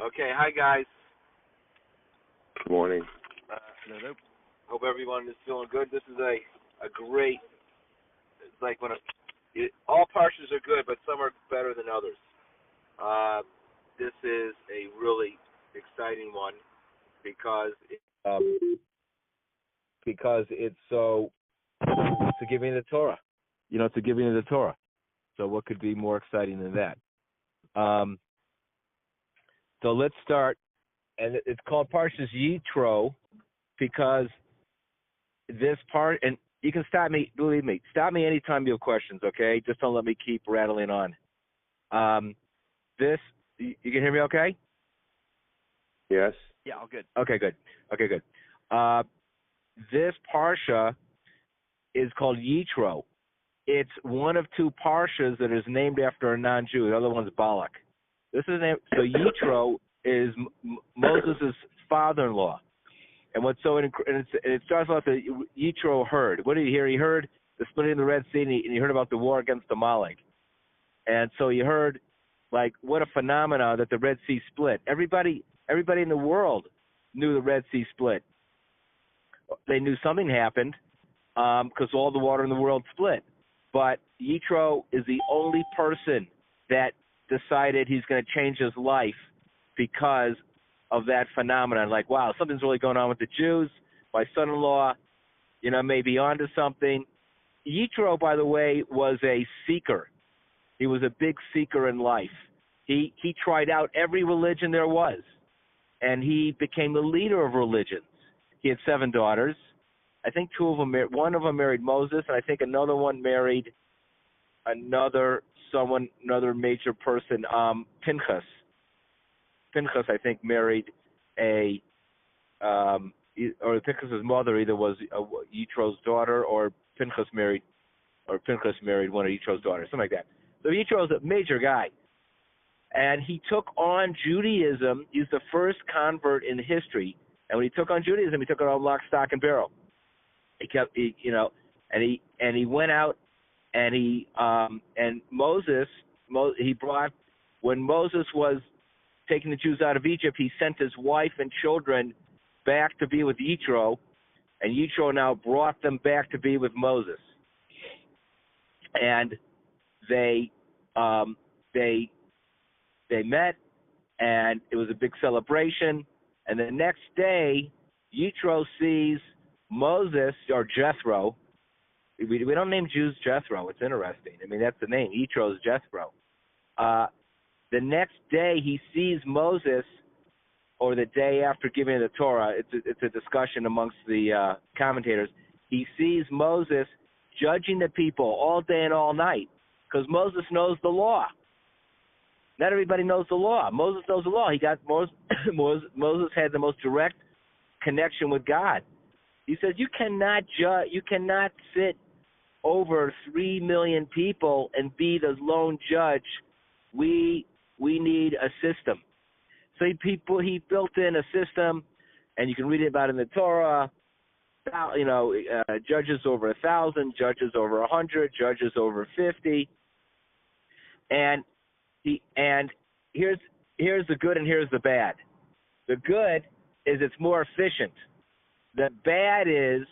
Okay, hi guys. Good morning. Hello. Hope everyone is feeling good. This is a great. It's like all parshas are good, but some are better than others. This is a really exciting one because it's it's a giving of the Torah. It's a giving of the Torah. So what could be more exciting than that? So let's start, and it's called Parshas Yitro because this part, and you can stop me, believe me, stop me anytime you have questions, okay? Just don't let me keep rattling on. You can hear me okay? Yes. Yeah, all good. Okay, good. This Parsha is called Yitro. It's one of two Parshas that is named after a non-Jew. The other one's Balak. This is named, so Yitro is Moses' father-in-law. And it starts off that Yitro heard. What did he hear? He heard the splitting of the Red Sea, and he heard about the war against Amalek. And so he heard, like, what a phenomenon that the Red Sea split. Everybody in the world knew the Red Sea split. They knew something happened because all the water in the world split. But Yitro is the only person that decided he's going to change his life because of that phenomenon. Like, wow, something's really going on with the Jews. My son-in-law, may be onto something. Yitro, by the way, was a seeker. He was a big seeker in life. He tried out every religion there was, and he became the leader of religions. He had 7 daughters. I think one of them married Moses, and I think another one married another major person, Pinchas. Pinchas, I think, married or Pinchas' mother either was Yitro's daughter, or Pinchas married one of Yitro's daughters, something like that. So Yitro's a major guy, and he took on Judaism. He's the first convert in history, and when he took on Judaism, he took it on lock, stock, and barrel. And he went out, and Moses, when Moses was taking the Jews out of Egypt, he sent his wife and children back to be with Yitro, and Yitro now brought them back to be with Moses. And they met, and it was a big celebration. And the next day, Yitro sees Moses, or Jethro. We don't name Jews Jethro. It's interesting. I mean, that's the name. Yitro's Jethro. The next day, he sees Moses, or the day after giving the Torah. It's a discussion amongst the commentators. He sees Moses judging the people all day and all night because Moses knows the law. Not everybody knows the law. Moses knows the law. Moses had the most direct connection with God. He says you cannot sit over 3 million people and be the lone judge. We need a system. So he built in a system, and you can read about it in the Torah. Judges over 1,000, judges over 100, judges over 50, and here's the good and here's the bad. The good is it's more efficient. The bad is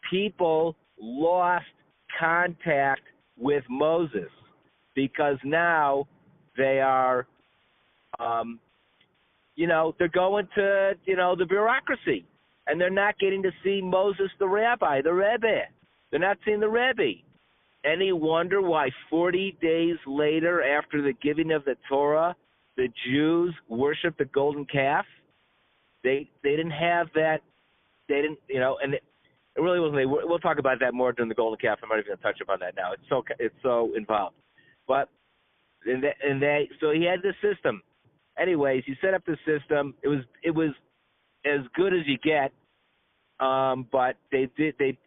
people lost contact with Moses because now they are, they're going to, the bureaucracy, and they're not getting to see Moses, the rabbi, the Rebbe. They're not seeing the Rebbe. Any wonder why 40 days later, after the giving of the Torah, the Jews worshiped the golden calf? They didn't have that. They didn't, and it really wasn't. We'll talk about that more during the golden calf. I'm not even going to touch upon that now. It's so involved. But so he had this system. Anyways, he set up the system. It was as good as you get, but they did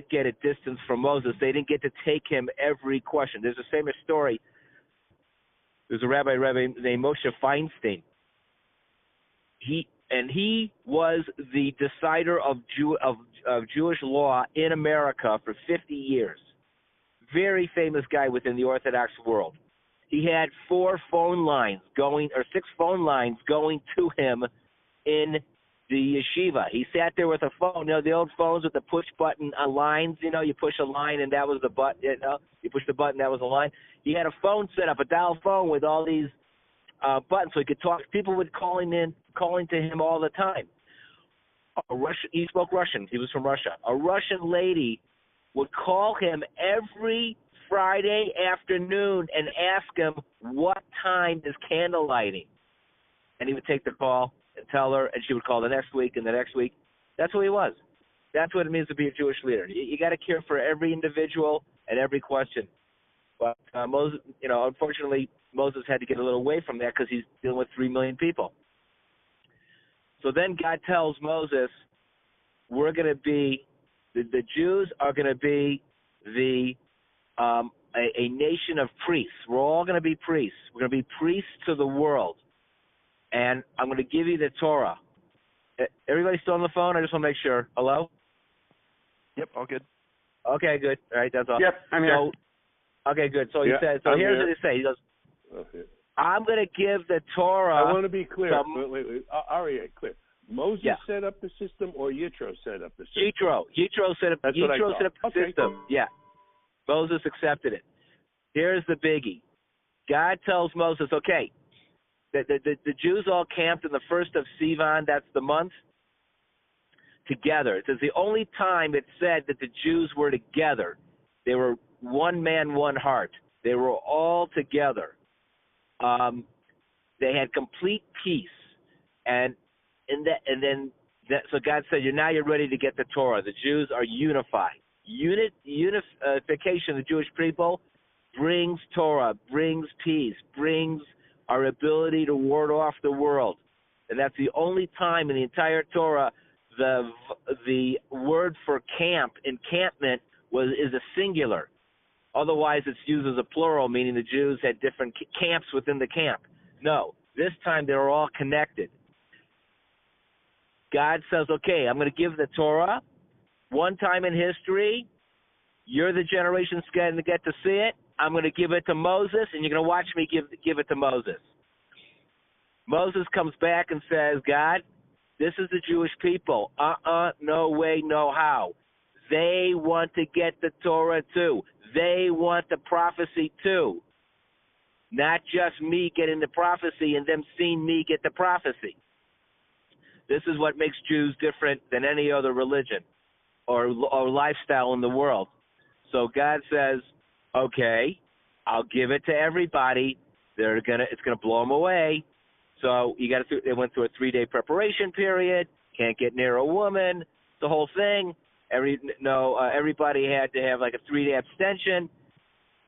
get a distance from Moses. They didn't get to take him every question. There's a famous story. There's a rabbi named Moshe Feinstein. He was the decider of Jewish law in America for 50 years. Very famous guy within the Orthodox world. he had 4 phone lines going, or 6 phone lines going to him in the yeshiva. He sat there with a phone, the old phones with the push button lines, you push a line and that was the button, you push the button, that was a line. He had a phone set up, a dial phone with all these buttons so he could talk. People would calling to him all the time. He spoke Russian. He was from Russia. A Russian lady would call him every Friday afternoon and ask him what time is candle lighting. And he would take the call and tell her, and she would call the next week and the next week. That's who he was. That's what it means to be a Jewish leader. You got to care for every individual and every question. But Moses, unfortunately, Moses had to get a little away from that because he's dealing with 3 million people. So then God tells Moses, we're going to be, the Jews are going to be a nation of priests. We're all going to be priests. We're going to be priests to the world. And I'm going to give you the Torah. Everybody still on the phone? I just want to make sure. Hello? Yep, all good. Okay, good. All right, that's all. Yep, I'm here. Okay, good. So he says, here's what he says. He goes, Okay. I'm going to give the Torah. I want to be clear. Wait. Aria, clear. Moses set up the system or Yitro set up the system? Yitro set up, set up the system. Yeah. Moses accepted it. Here's the biggie. God tells Moses, okay, the Jews all camped in the 1st of Sivan, that's the month, together. It says the only time it said that the Jews were together, they were one man, one heart. They were all together. They had complete peace. So God said, you're ready to get the Torah. The Jews are unified. Unification of the Jewish people brings Torah, brings peace, brings our ability to ward off the world. And that's the only time in the entire Torah the word for encampment is a singular. Otherwise, it's used as a plural, meaning the Jews had different camps within the camp. No, this time they were all connected. God says, okay, I'm going to give the Torah. One time in history, you're the generation going to get to see it. I'm going to give it to Moses, and you're going to watch me give it to Moses. Moses comes back and says, God, this is the Jewish people. No way, no how. They want to get the Torah too. They want the prophecy too. Not just me getting the prophecy and them seeing me get the prophecy. This is what makes Jews different than any other religion or lifestyle in the world. So God says, okay, I'll give it to everybody. It's gonna blow them away. So they went through a 3-day preparation period. Can't get near a woman. The whole thing. Everybody had to have like a 3-day abstention.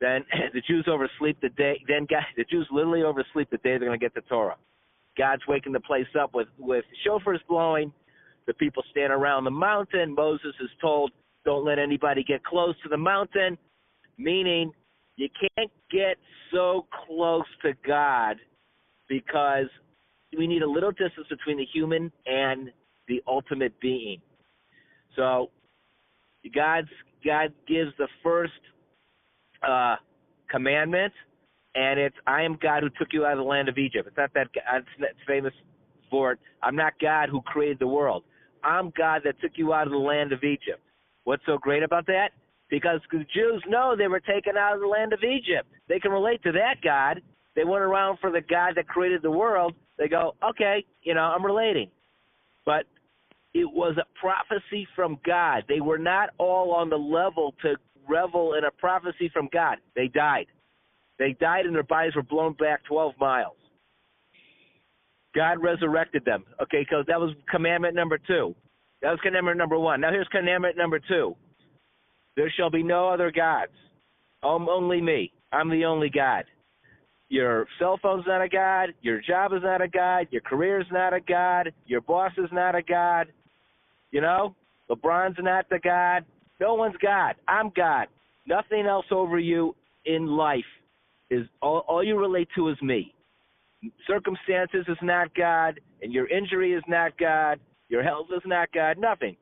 Then the Jews oversleep the day. The Jews literally oversleep the day they're going to get the Torah. God's waking the place up with shofars blowing. The people stand around the mountain. Moses is told, don't let anybody get close to the mountain, meaning you can't get so close to God because we need a little distance between the human and the ultimate being. So God gives the first commandment, and it's, I am God who took you out of the land of Egypt. It's not that it's famous for it. I'm not God who created the world. I'm God that took you out of the land of Egypt. What's so great about that? Because the Jews know they were taken out of the land of Egypt. They can relate to that God. They went around for the God that created the world. They go, okay, I'm relating. But it was a prophecy from God. They were not all on the level to revel in a prophecy from God. They died. They died and their bodies were blown back 12 miles. God resurrected them. Okay, because that was commandment number 2. That was commandment number 1. Now here's commandment number 2. There shall be no other gods. Only me. I'm the only God. Your cell phone's not a God. Your job is not a God. Your career is not a God. Your boss is not a God. LeBron's not the God. No one's God. I'm God. Nothing else over you in life is all you relate to is me. Circumstances is not God, and your injury is not God. Your health is not God. Nothing.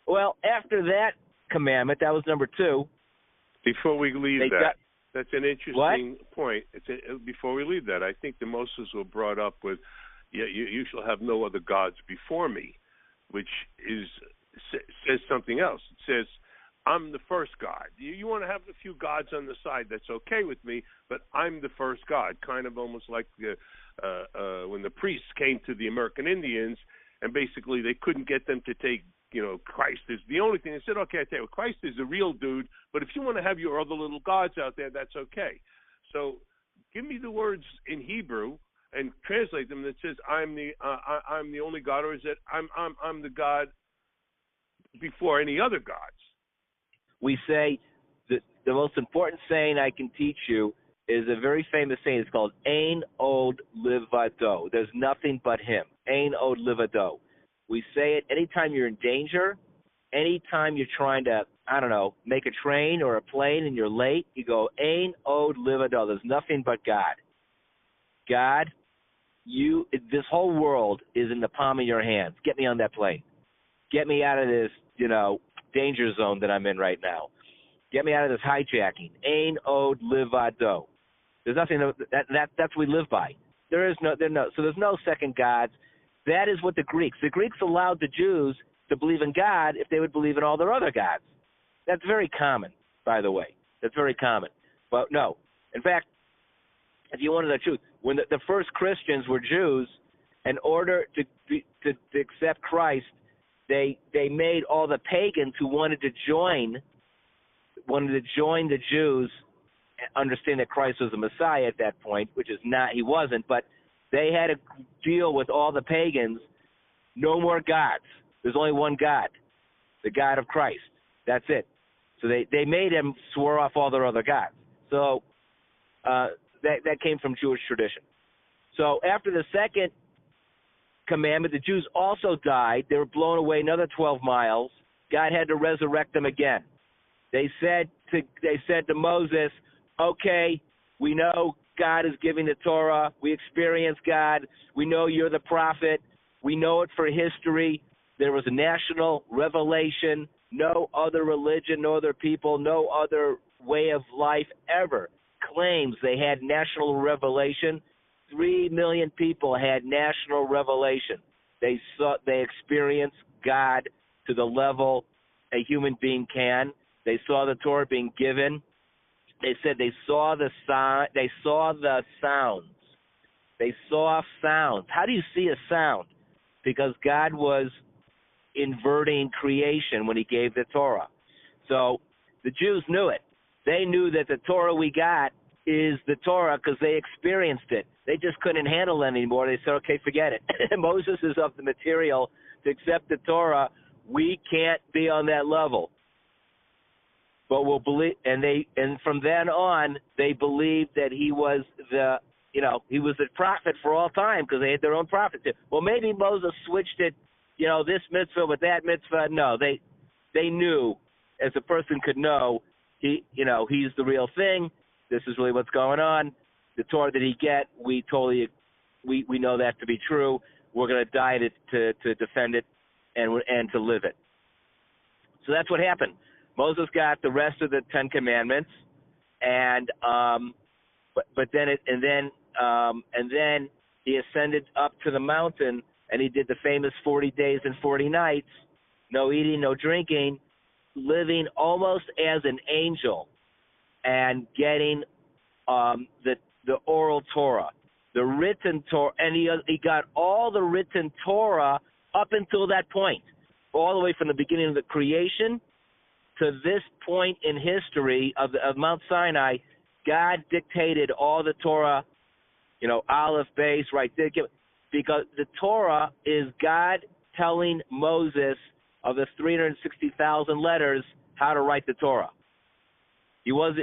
Well, after that commandment, that was number 2. Before we leave That's an interesting point. Before we leave that, I think the Moses were brought up with, you shall have no other gods before me, which says something else. It says, I'm the first God. You want to have a few gods on the side, that's okay with me, but I'm the first God, kind of almost like when the priests came to the American Indians, and basically they couldn't get them to take, Christ is the only thing. They said, okay, I tell you, Christ is the real dude, but if you want to have your other little gods out there, that's okay. So give me the words in Hebrew and translate them that says, I'm the only God, or is it I'm the God before any other gods? We say that the most important saying I can teach you is a very famous saying. It's called Ein Od Livado. There's nothing but him. Ein Od Livado. We say it anytime you're in danger, anytime you're trying to, make a train or a plane and you're late, you go, Ein Od Livado. There's nothing but God. God, this whole world is in the palm of your hands. Get me on that plane. Get me out of this, danger zone that I'm in right now. Get me out of this hijacking. Ein Od Livado. There's nothing that's what we live by. So there's no second gods. That is what the Greeks allowed the Jews to believe in God if they would believe in all their other gods. That's very common, by the way. That's very common. But no. In fact, if you wanted the truth, when the first Christians were Jews, in order to accept Christ, they made all the pagans who wanted to join the Jews, understand that Christ was the Messiah at that point, which is not, he wasn't, but they had to deal with all the pagans. No more gods. There's only one God, the God of Christ. That's it. So they made him swear off all their other gods. So that came from Jewish tradition. So after the second commandment, the Jews also died. They were blown away another 12 miles. God had to resurrect them again. They said to Moses, okay, we know God is giving the Torah. We experience God. We know you're the prophet. We know it for history. There was a national revelation. No other religion, no other people, no other way of life ever claims they had national revelation. 3 million people had national revelation. They experienced God to the level a human being can. They saw the Torah being given. They said they saw the sounds. They saw sounds. How do you see a sound? Because God was inverting creation when he gave the Torah. So the Jews knew it. They knew that the Torah we got is the Torah because they experienced it. They just couldn't handle it anymore. They said, okay, forget it. Moses is of the material to accept the Torah. We can't be on that level. But we'll believe, and from then on, they believed that he was he was the prophet for all time because they had their own prophet. Well, maybe Moses switched it, this mitzvah with that mitzvah. No, they knew, as a person could know, he's the real thing. This is really what's going on. The Torah that he get, we know that to be true. We're going to die to defend it and to live it. So that's what happened. Moses got the rest of the 10 Commandments, and then he ascended up to the mountain, and he did the famous 40 days and 40 nights, no eating, no drinking, living almost as an angel, and getting the oral Torah, the written Torah, and he got all the written Torah up until that point, all the way from the beginning of the creation to this point in history of Mount Sinai. God dictated all the Torah, Aleph, Beis, right there, because the Torah is God telling Moses of the 360,000 letters how to write the Torah. He was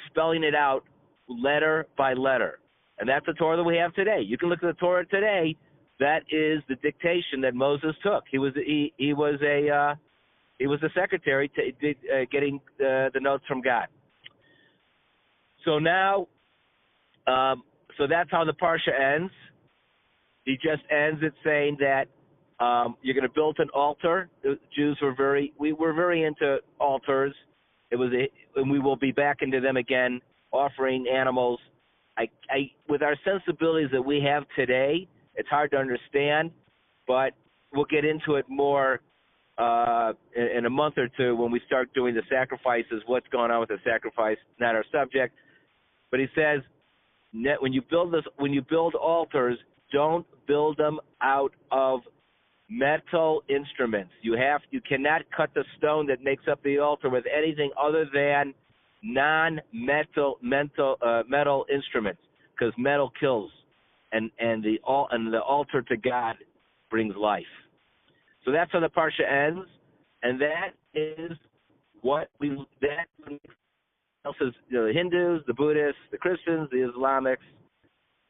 spelling it out letter by letter, and that's the Torah that we have today. You can look at the Torah today. That is the dictation that Moses took. He was a secretary getting the notes from God. So now, so that's how the parsha ends. He just ends it saying that you're going to build an altar. The Jews were very into altars. And we will be back into them again offering animals. I with our sensibilities that we have today, it's hard to understand, but we'll get into it more in a month or two when we start doing the sacrifices, what's going on with the sacrifice, not our subject. But he says, when you build altars, don't build them out of metal instruments. You cannot cut the stone that makes up the altar with anything other than non-metal metal instruments, because metal kills, and the altar to God brings life. So that's how the parsha ends, and that is what else is the Hindus, the Buddhists, the Christians, the Islamics,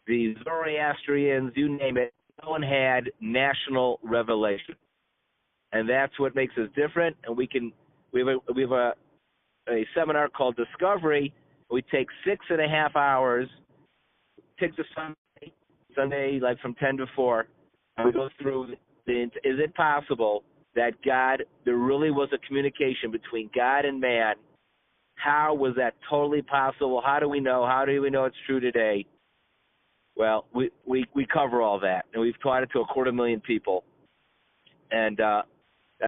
the Zoroastrians, you name it. No one had national revelation, and that's what makes us different. And we have a seminar called Discovery. We take 6.5 hours. Take the Sunday like from 10 to 4, and we go through is it possible that there really was a communication between God and man? How was that totally possible? How do we know? How do we know it's true today? Well, we cover all that, and we've taught it to 250,000 people, and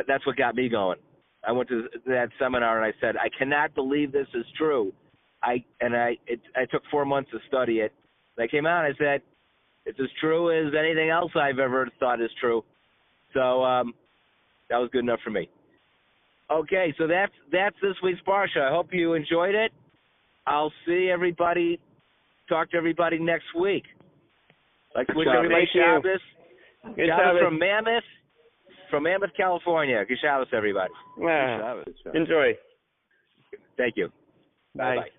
that's what got me going. I went to that seminar, and I said, I cannot believe this is true. I took 4 months to study it. And I came out, and I said, it's as true as anything else I've ever thought is true. So that was good enough for me. Okay, so that's this week's Parsha. I hope you enjoyed it. I'll see everybody, talk to everybody next week. Like to wish everybody Shabbos. Shabbos from Mammoth, California. Good Shabbos, everybody. Wow. Enjoy. Thank you. Bye. Bye-bye.